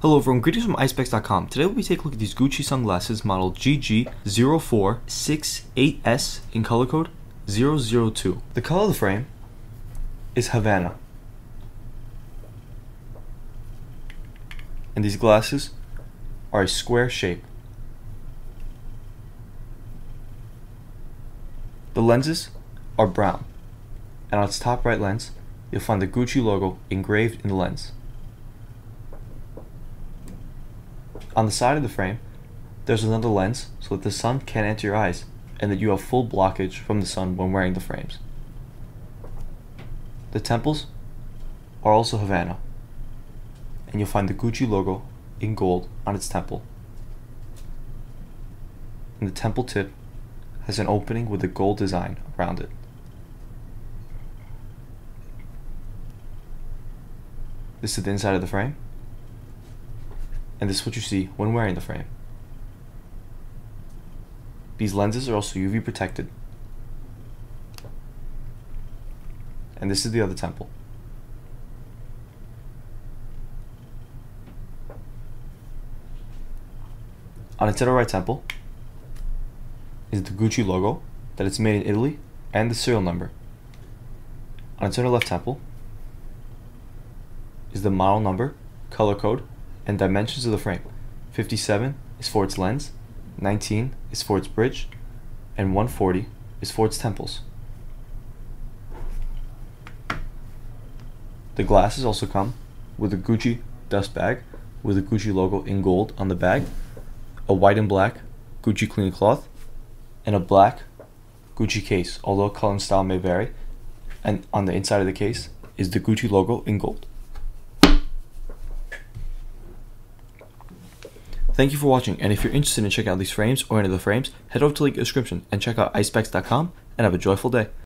Hello everyone, greetings from Eyespecs.com. Today we'll be taking a look at these Gucci sunglasses model GG0468S in color code 002. The color of the frame is Havana. And these glasses are a square shape. The lenses are brown, and on its top right lens, you'll find the Gucci logo engraved in the lens. On the side of the frame, there's another lens so that the sun can't enter your eyes and that you have full blockage from the sun when wearing the frames. The temples are also Havana, and you'll find the Gucci logo in gold on its temple. And the temple tip has an opening with a gold design around it. This is the inside of the frame. And this is what you see when wearing the frame. These lenses are also UV protected. And this is the other temple. On its other right temple is the Gucci logo that it's made in Italy and the serial number. On its other left temple is the model number, color code, and dimensions of the frame. 57 is for its lens, 19 is for its bridge, and 140 is for its temples. The glasses also come with a Gucci dust bag with a Gucci logo in gold on the bag, a white and black Gucci clean cloth, and a black Gucci case, although color and style may vary, and on the inside of the case is the Gucci logo in gold. Thank you for watching, and if you're interested in checking out these frames or any of the frames, head over to the link in the description and check out Eyespecs.com and have a joyful day.